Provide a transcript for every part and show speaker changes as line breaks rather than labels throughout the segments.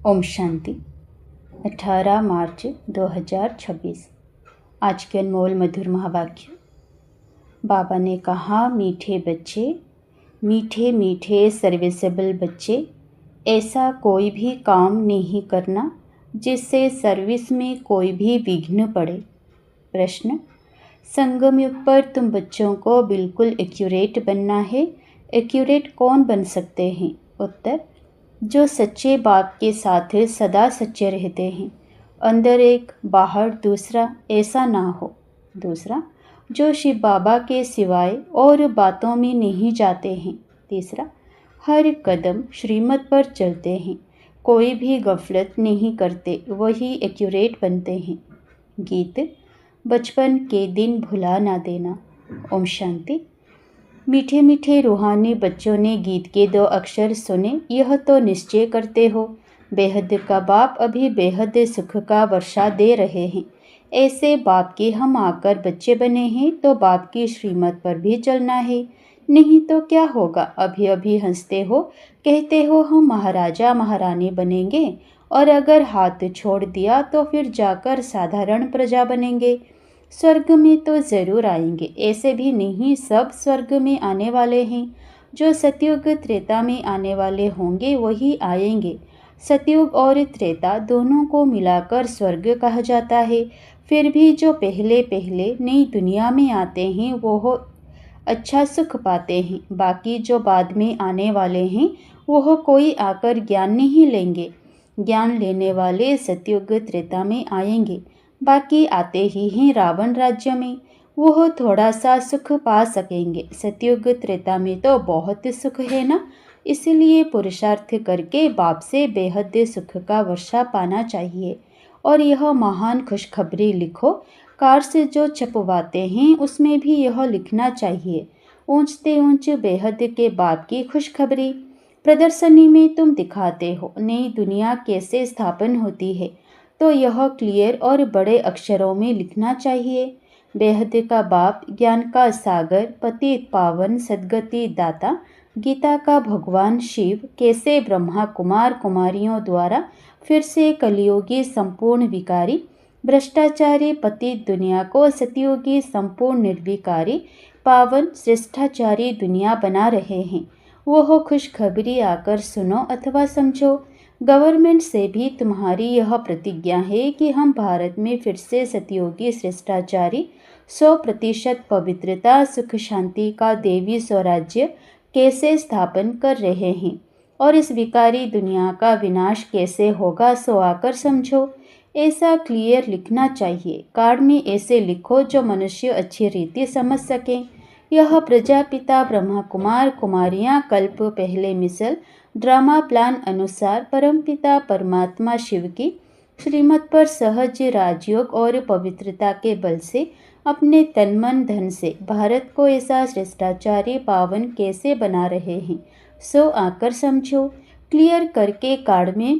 ओम शांति। 18 मार्च 2026। आज के अनमोल मधुर महावाक्य। बाबा ने कहा, मीठे बच्चे, मीठे मीठे सर्विसेबल बच्चे, ऐसा कोई भी काम नहीं करना जिससे सर्विस में कोई भी विघ्न पड़े। प्रश्न, संगम युग पर तुम बच्चों को बिल्कुल एक्यूरेट बनना है। एक्यूरेट कौन बन सकते हैं? उत्तर, जो सच्चे बाप के साथ सदा सच्चे रहते हैं। अंदर एक बाहर दूसरा ऐसा ना हो। दूसरा, जो शिव बाबा के सिवाय और बातों में नहीं जाते हैं। तीसरा, हर कदम श्रीमत पर चलते हैं, कोई भी गफलत नहीं करते, वही एक्यूरेट बनते हैं। गीत, बचपन के दिन भुला ना देना। ओम शांति। मीठे मीठे रूहानी बच्चों ने गीत के 2 अक्षर सुने। यह तो निश्चय करते हो, बेहद का बाप अभी बेहद सुख का वर्षा दे रहे हैं। ऐसे बाप के हम आकर बच्चे बने हैं तो बाप की श्रीमत पर भी चलना है, नहीं तो क्या होगा। अभी अभी हंसते हो, कहते हो हम महाराजा महारानी बनेंगे, और अगर हाथ छोड़ दिया तो फिर जाकर साधारण प्रजा बनेंगे। स्वर्ग में तो ज़रूर आएंगे, ऐसे भी नहीं सब स्वर्ग में आने वाले हैं। जो सतयुग त्रेता में आने वाले होंगे वही आएंगे। सतयुग और त्रेता दोनों को मिलाकर स्वर्ग कहा जाता है। फिर भी जो पहले पहले नई दुनिया में आते हैं वो अच्छा सुख पाते हैं। बाकी जो बाद में आने वाले हैं वह कोई आकर ज्ञान नहीं लेंगे। ज्ञान लेने वाले सतयुग त्रेता में आएंगे, बाकी आते ही हैं रावण राज्य में, वह थोड़ा सा सुख पा सकेंगे। सतयुग त्रेता में तो बहुत सुख है ना, इसलिए पुरुषार्थ करके बाप से बेहद सुख का वर्षा पाना चाहिए। और यह महान खुशखबरी लिखो। कार से जो छपवाते हैं उसमें भी यह लिखना चाहिए, ऊंचते ऊंच बेहद के बाप की खुशखबरी। प्रदर्शनी में तुम दिखाते हो नई दुनिया कैसे स्थापन होती है, तो यह क्लियर और बड़े अक्षरों में लिखना चाहिए। बेहद का बाप ज्ञान का सागर, पतित पावन सद्गति दाता, गीता का भगवान शिव कैसे ब्रह्मा कुमार कुमारियों द्वारा फिर से कलियुगी संपूर्ण विकारी भ्रष्टाचारी पतित दुनिया को सतयुगी संपूर्ण निर्विकारी पावन श्रेष्ठाचारी दुनिया बना रहे हैं। वह खुशखबरी आकर सुनो अथवा समझो। गवर्नमेंट से भी तुम्हारी यह प्रतिज्ञा है कि हम भारत में फिर से सतयोगी श्रेष्ठाचारी 100% पवित्रता सुख शांति का देवी स्वराज्य कैसे स्थापन कर रहे हैं, और इस विकारी दुनिया का विनाश कैसे होगा सो आकर समझो। ऐसा क्लियर लिखना चाहिए। कार्ड में ऐसे लिखो जो मनुष्य अच्छी रीति समझ सकें। यह प्रजापिता ब्रह्मा कुमार कुमारियाँ कल्प पहले मिसल ड्रामा प्लान अनुसार परमपिता परमात्मा शिव की श्रीमत पर सहज राजयोग और पवित्रता के बल से अपने तन मन धन से भारत को ऐसा श्रेष्ठाचारी पावन कैसे बना रहे हैं, सो आकर समझो। क्लियर करके कार्ड में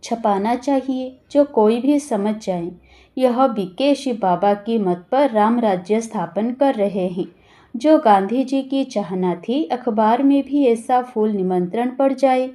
छपाना चाहिए, जो कोई भी समझ जाए। यह बीके शिव बाबा की मत पर राम राज्य स्थापन कर रहे हैं, जो गांधी जी की चाहना थी। अखबार में भी ऐसा फूल निमंत्रण पड़ जाए।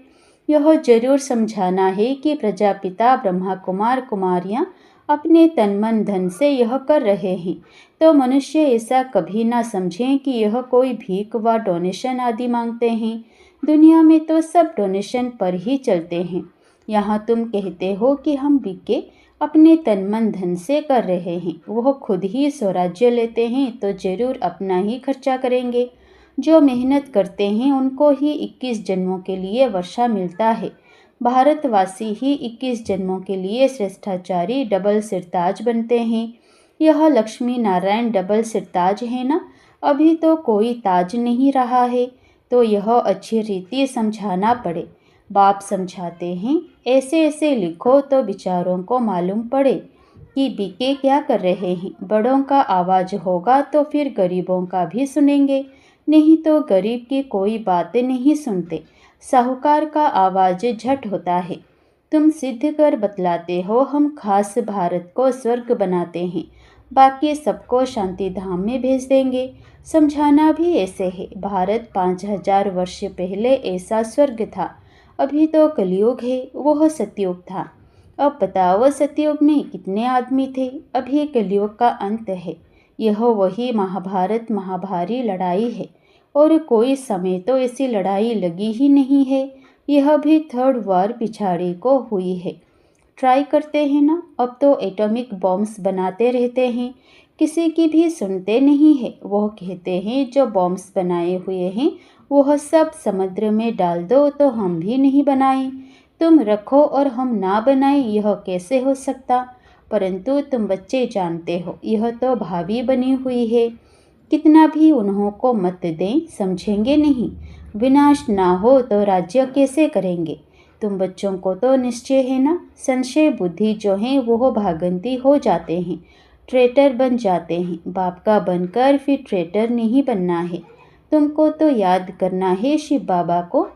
यह जरूर समझाना है कि प्रजापिता ब्रह्मा कुमार कुमारियाँ अपने तन मन धन से यह कर रहे हैं, तो मनुष्य ऐसा कभी ना समझें कि यह कोई भीख व डोनेशन आदि मांगते हैं। दुनिया में तो सब डोनेशन पर ही चलते हैं। यहाँ तुम कहते हो कि हम बिके अपने तन मन धन से कर रहे हैं, वह खुद ही स्वराज्य लेते हैं तो जरूर अपना ही खर्चा करेंगे। जो मेहनत करते हैं उनको ही 21 जन्मों के लिए वर्षा मिलता है। भारतवासी ही 21 जन्मों के लिए श्रेष्ठाचारी डबल सिरताज बनते हैं। यह लक्ष्मी नारायण डबल सिरताज है ना, अभी तो कोई ताज नहीं रहा है, तो यह अच्छी रीति समझाना पड़े। बाप समझाते हैं, ऐसे ऐसे लिखो तो विचारों को मालूम पड़े कि बीके क्या कर रहे हैं। बड़ों का आवाज़ होगा तो फिर गरीबों का भी सुनेंगे, नहीं तो गरीब की कोई बातें नहीं सुनते। साहूकार का आवाज़ झट होता है। तुम सिद्ध कर बतलाते हो हम खास भारत को स्वर्ग बनाते हैं, बाकी सबको शांति धाम में भेज देंगे। समझाना भी ऐसे है। भारत 5000 वर्ष पहले ऐसा स्वर्ग था, अभी तो कलयुग है, वह सतयुग था। अब बताओ सतयुग में कितने आदमी थे, अभी कलयुग का अंत है। यह वही महाभारत महाभारी लड़ाई है और कोई समय तो ऐसी लड़ाई लगी ही नहीं है। यह भी थर्ड वार पिछाड़ी को हुई है। ट्राई करते हैं ना, अब तो एटॉमिक बॉम्ब्स बनाते रहते हैं, किसी की भी सुनते नहीं है। वह कहते हैं जो बॉम्ब्स बनाए हुए हैं वह सब समुद्र में डाल दो तो हम भी नहीं बनाएं। तुम रखो और हम ना बनाएं, यह कैसे हो सकता। परंतु तुम बच्चे जानते हो यह तो भाभी बनी हुई है, कितना भी उन्हों को मत दें समझेंगे नहीं। विनाश ना हो तो राज्य कैसे करेंगे। तुम बच्चों को तो निश्चय है ना, संशय बुद्धि जो है वो भागंती हो जाते हैं, ट्रेटर बन जाते हैं। बाप का बनकर फिर ट्रेटर नहीं बनना है। तुमको तो याद करना है शिव बाबा को,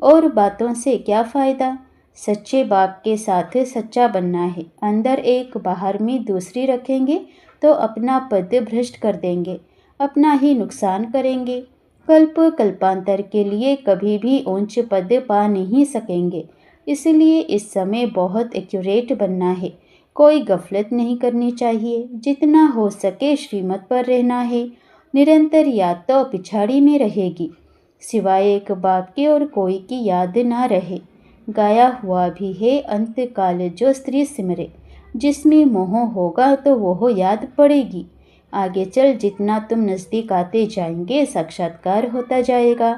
और बातों से क्या फ़ायदा। सच्चे बाप के साथ सच्चा बनना है। अंदर एक बाहर में दूसरी रखेंगे तो अपना पद भ्रष्ट कर देंगे, अपना ही नुकसान करेंगे। कल्प कल्पांतर के लिए कभी भी ऊंच पद पा नहीं सकेंगे। इसलिए इस समय बहुत एक्यूरेट बनना है, कोई गफलत नहीं करनी चाहिए। जितना हो सके श्रीमत पर रहना है। निरंतर याद तो पिछाड़ी में रहेगी, सिवाय एक बाप के और कोई की याद ना रहे। गाया हुआ भी है अंत काल जो स्त्री सिमरे, जिसमें मोह होगा तो वह याद पड़ेगी। आगे चल जितना तुम नज़दीक आते जाएंगे साक्षात्कार होता जाएगा।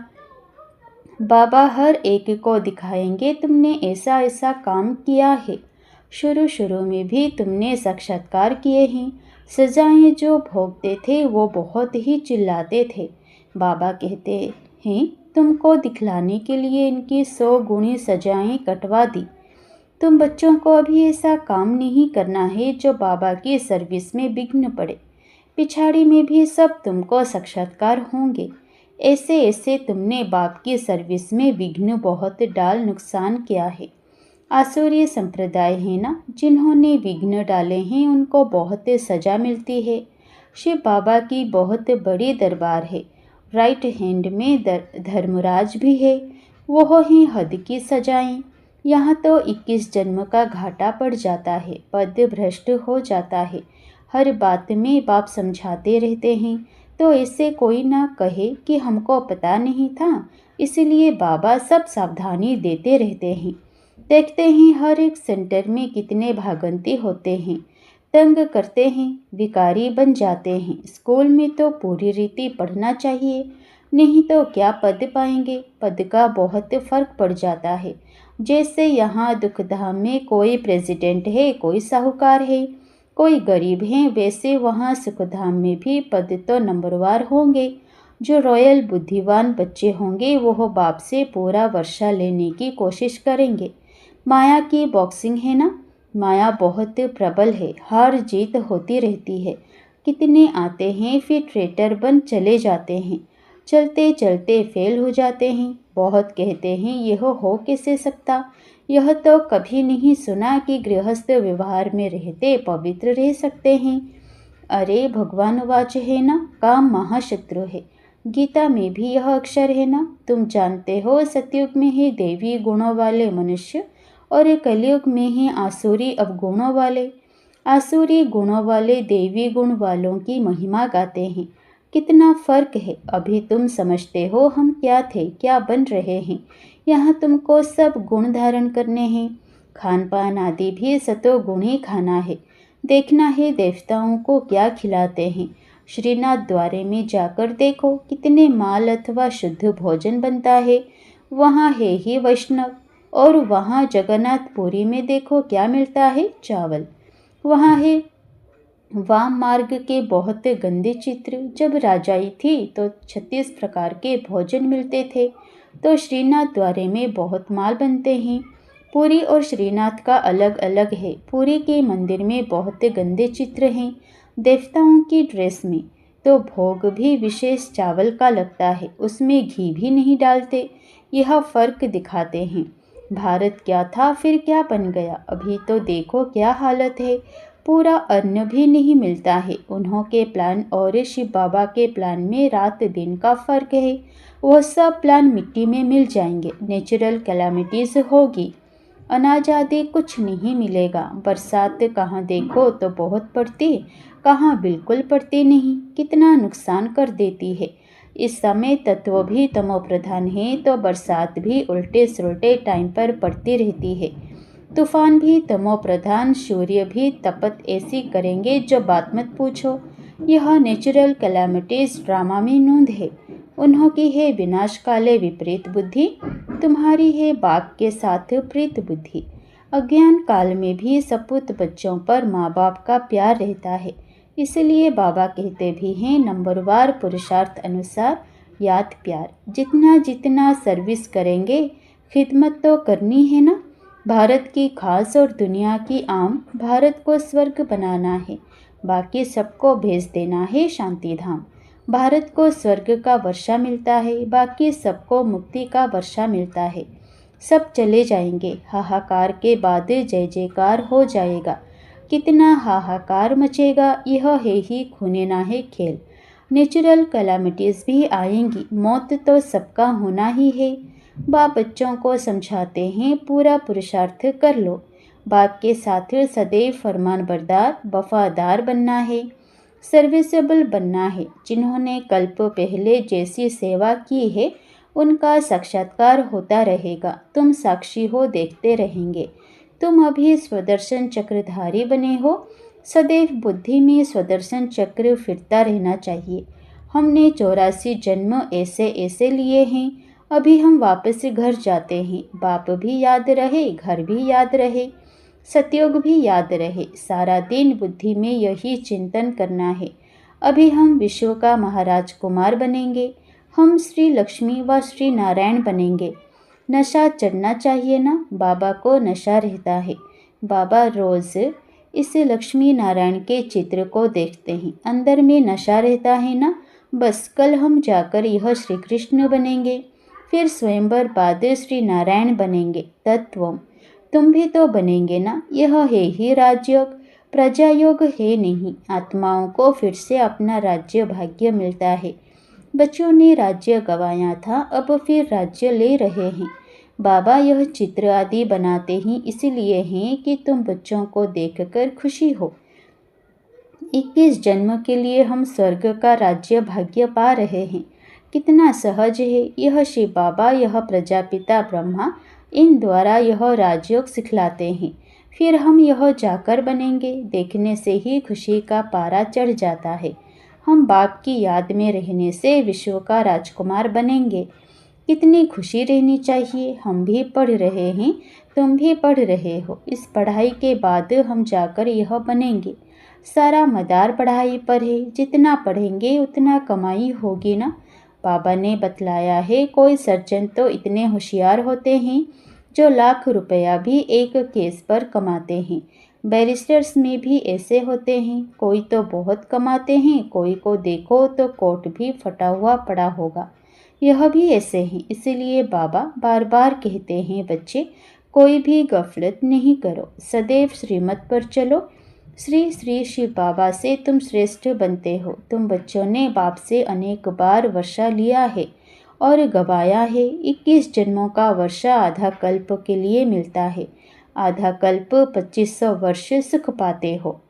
बाबा हर एक को दिखाएंगे तुमने ऐसा ऐसा काम किया है। शुरू शुरू में भी तुमने साक्षात्कार किए हैं। सजाएं जो भोगते थे वो बहुत ही चिल्लाते थे। बाबा कहते हैं तुमको दिखलाने के लिए इनकी 100 गुणी सजाएं कटवा दी। तुम बच्चों को अभी ऐसा काम नहीं करना है जो बाबा की सर्विस में विघ्न पड़े। पिछाड़ी में भी सब तुमको साक्षात्कार होंगे। ऐसे ऐसे तुमने बाप की सर्विस में विघ्न बहुत डाल नुकसान किया है। आसुरी संप्रदाय है ना, जिन्होंने विघ्न डाले हैं उनको बहुत सजा मिलती है। शिव बाबा की बहुत बड़ी दरबार है। राइट हैंड में धर्मराज भी है, वह हैं हद की सजाएं। यहाँ तो 21 जन्म का घाटा पड़ जाता है, पद भ्रष्ट हो जाता है। हर बात में बाप समझाते रहते हैं, तो ऐसे कोई ना कहे कि हमको पता नहीं था, इसलिए बाबा सब सावधानी देते रहते हैं। देखते हैं हर एक सेंटर में कितने भागंती होते हैं, तंग करते हैं, विकारी बन जाते हैं। स्कूल में तो पूरी रीति पढ़ना चाहिए, नहीं तो क्या पद पाएंगे। पद का बहुत फर्क पड़ जाता है। जैसे यहाँ दुखधाम में कोई प्रेसिडेंट है, कोई साहूकार है, कोई गरीब है, वैसे वहाँ सुखधाम में भी पद तो नंबरवार होंगे। जो रॉयल बुद्धिवान बच्चे होंगे वह बाप से पूरा वर्षा लेने की कोशिश करेंगे। माया की बॉक्सिंग है ना, माया बहुत प्रबल है, हार जीत होती रहती है। कितने आते हैं फिर ट्रेटर बन चले जाते हैं, चलते चलते फेल हो जाते हैं। बहुत कहते हैं यह हो कैसे सकता। यह तो कभी नहीं सुना कि गृहस्थ व्यवहार में रहते पवित्र रह सकते हैं। अरे भगवान वाच है ना, काम महाशत्रु है। गीता में भी यह अक्षर है ना। तुम जानते हो सतयुग में है देवी गुणों वाले मनुष्य और कलयुग में है आसुरी अवगुणों वाले। आसुरी गुणों वाले देवी गुण वालों की महिमा गाते हैं। कितना फर्क है। अभी तुम समझते हो हम क्या थे, क्या बन रहे हैं। यहाँ तुमको सब गुण धारण करने हैं। खान पान आदि भी सतो गुण ही खाना है। देखना है देवताओं को क्या खिलाते हैं। श्रीनाथ द्वारे में जाकर देखो कितने माल अथवा शुद्ध भोजन बनता है। वहाँ है ही वैष्णव। और वहाँ जगन्नाथपुरी में देखो क्या मिलता है, चावल। वहाँ है वाम मार्ग के बहुत गंदे चित्र। जब राजाई थी तो 36 प्रकार के भोजन मिलते थे। तो श्रीनाथ द्वारे में बहुत माल बनते हैं। पुरी और श्रीनाथ का अलग अलग है। पुरी के मंदिर में बहुत गंदे चित्र हैं देवताओं की ड्रेस में। तो भोग भी विशेष चावल का लगता है, उसमें घी भी नहीं डालते। यह फर्क दिखाते हैं। भारत क्या था फिर क्या बन गया, अभी तो देखो क्या हालत है। पूरा अन्न भी नहीं मिलता है। उन्हों के प्लान और शिव बाबा के प्लान में रात दिन का फर्क है। वह सब प्लान मिट्टी में मिल जाएंगे। नेचुरल कैलामिटीज होगी, अनाज आदि कुछ नहीं मिलेगा। बरसात कहाँ देखो तो बहुत पड़ती, कहाँ बिल्कुल पड़ती नहीं। कितना नुकसान कर देती है। इस समय तत्व भी तमो प्रधान है तो बरसात भी उल्टे सुलटे टाइम पर पड़ती रहती है। तूफान भी तमो प्रधान, सूर्य भी तपत ऐसी करेंगे जो बात मत पूछो। यह नेचुरल कैलामिटीज ड्रामा में नूंद है। उन्हों की है विनाश काले विपरीत बुद्धि, तुम्हारी है बाप के साथ प्रीत बुद्धि। अज्ञान काल में भी सपूत बच्चों पर माँ बाप का प्यार रहता है। इसलिए बाबा कहते भी हैं नंबरवार पुरुषार्थ अनुसार याद प्यार। जितना जितना सर्विस करेंगे, खिदमत तो करनी है ना। भारत की खास और दुनिया की आम, भारत को स्वर्ग बनाना है, बाकी सबको भेज देना है शांति धाम। भारत को स्वर्ग का वर्षा मिलता है, बाकी सबको मुक्ति का वर्षा मिलता है। सब चले जाएंगे, हाहाकार के बाद जय जयकार हो जाएगा। कितना हाहाकार मचेगा, यह है ही खूने ना है खेल। नेचुरल कैलामिटीज भी आएंगी, मौत तो सबका होना ही है। बाप बच्चों को समझाते हैं पूरा पुरुषार्थ कर लो। बाप के साथ सदैव फरमानबरदार वफादार बनना है, सर्विसेबल बनना है। जिन्होंने कल्प पहले जैसी सेवा की है उनका साक्षात्कार होता रहेगा। तुम साक्षी हो, देखते रहेंगे। तुम अभी स्वदर्शन चक्रधारी बने हो। सदैव बुद्धि में स्वदर्शन चक्र फिरता रहना चाहिए। हमने 84 जन्म ऐसे ऐसे लिए हैं। अभी हम वापस घर जाते हैं। बाप भी याद रहे, घर भी याद रहे, सतयुग भी याद रहे। सारा दिन बुद्धि में यही चिंतन करना है। अभी हम विश्व का महाराज कुमार बनेंगे। हम श्री लक्ष्मी व श्री नारायण बनेंगे। नशा चढ़ना चाहिए ना, बाबा को नशा रहता है। बाबा रोज़ इस लक्ष्मी नारायण के चित्र को देखते हैं, अंदर में नशा रहता है ना। बस कल हम जाकर यह श्री कृष्ण बनेंगे, फिर स्वयंवर बाद श्री नारायण बनेंगे। तत्वम तुम भी तो बनेंगे ना। यह है ही राजयोग, प्रजायोग है नहीं। आत्माओं को फिर से अपना राज्य भाग्य मिलता है। बच्चों ने राज्य गंवाया था, अब फिर राज्य ले रहे हैं। बाबा यह चित्र आदि बनाते ही इसलिए हैं कि तुम बच्चों को देखकर खुशी हो। 21 जन्म के लिए हम स्वर्ग का राज्य भाग्य पा रहे हैं। कितना सहज है। यह शिव बाबा, यह प्रजापिता ब्रह्मा, इन द्वारा यह राजयोग सिखलाते हैं। फिर हम यह जाकर बनेंगे। देखने से ही खुशी का पारा चढ़ जाता है। हम बाप की याद में रहने से विश्व का राजकुमार बनेंगे। कितनी खुशी रहनी चाहिए। हम भी पढ़ रहे हैं, तुम भी पढ़ रहे हो। इस पढ़ाई के बाद हम जाकर यह बनेंगे। सारा मदार पढ़ाई पर है। जितना पढ़ेंगे उतना कमाई होगी ना। बाबा ने बतलाया है, कोई सर्जन तो इतने होशियार होते हैं जो लाख रुपया भी एक केस पर कमाते हैं। बैरिस्टर्स में भी ऐसे होते हैं। कोई तो बहुत कमाते हैं, कोई को देखो तो कोट भी फटा हुआ पड़ा होगा। यह भी ऐसे हैं। इसीलिए बाबा बार बार कहते हैं, बच्चे कोई भी गफलत नहीं करो, सदैव श्रीमत पर चलो। श्री श्री शिव बाबा से तुम श्रेष्ठ बनते हो। तुम बच्चों ने बाप से अनेक बार वर्षा लिया है और गवाया है। 21 जन्मों का वर्षा आधा कल्प के लिए मिलता है। आधा कल्प 2500 वर्ष सुख पाते हो।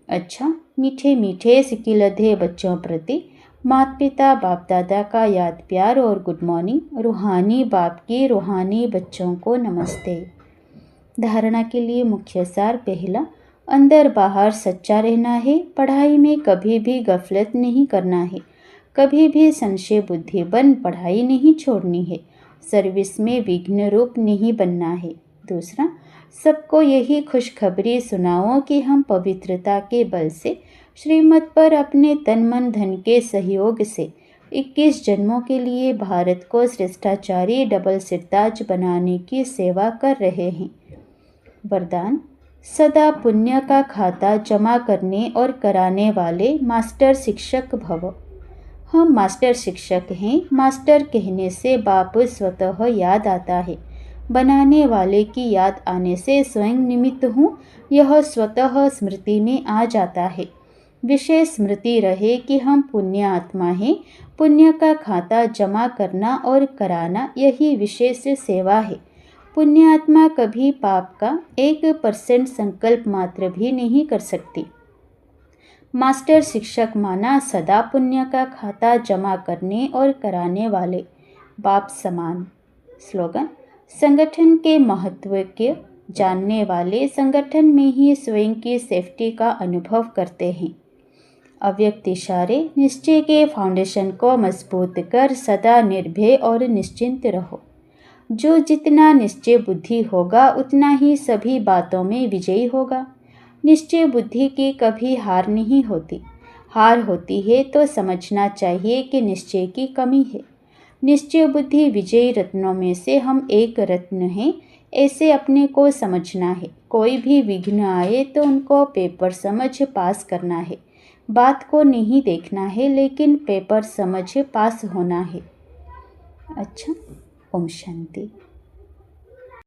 अच्छा, मीठे मीठे सिकिलधे बच्चों प्रति माता पिता बाप दादा का याद प्यार और गुड मॉर्निंग। रूहानी बाप की रूहानी बच्चों को नमस्ते। धारणा के लिए मुख्य सार। पहला, अंदर बाहर सच्चा रहना है। पढ़ाई में कभी भी गफलत नहीं करना है। कभी भी संशय बुद्धि बन पढ़ाई नहीं छोड़नी है। सर्विस में विघ्न रूप नहीं बनना है। दूसरा, सबको यही खुशखबरी सुनाओ कि हम पवित्रता के बल से श्रीमत पर अपने तन मन धन के सहयोग से 21 जन्मों के लिए भारत को श्रेष्ठाचारी डबल सिरताज बनाने की सेवा कर रहे हैं। वरदान, सदा पुण्य का खाता जमा करने और कराने वाले मास्टर शिक्षक भव। हम मास्टर शिक्षक हैं। मास्टर कहने से बाप स्वतः याद आता है। बनाने वाले की याद आने से स्वयं निमित्त हूँ, यह स्वतः स्मृति में आ जाता है। विशेष स्मृति रहे कि हम पुण्य आत्मा हैं। पुण्य का खाता जमा करना और कराना यही विशेष सेवा है। पुण्य आत्मा कभी पाप का 1% संकल्प मात्र भी नहीं कर सकती। मास्टर शिक्षक माना सदा पुण्य का खाता जमा करने और कराने वाले बाप समान। स्लोगन: संगठन के महत्व के जानने वाले संगठन में ही स्वयं की सेफ्टी का अनुभव करते हैं। अव्यक्त इशारे: निश्चय के फाउंडेशन को मजबूत कर सदा निर्भय और निश्चिंत रहो। जो जितना निश्चय बुद्धि होगा उतना ही सभी बातों में विजयी होगा। निश्चय बुद्धि की कभी हार नहीं होती। हार होती है तो समझना चाहिए कि निश्चय की कमी है। निश्चय बुद्धि विजयी रत्नों में से हम एक रत्न हैं, ऐसे अपने को समझना है। कोई भी विघ्न आए तो उनको पेपर समझ पास करना है। बात को नहीं देखना है, लेकिन पेपर समझ पास होना है। अच्छा, ओम शांति।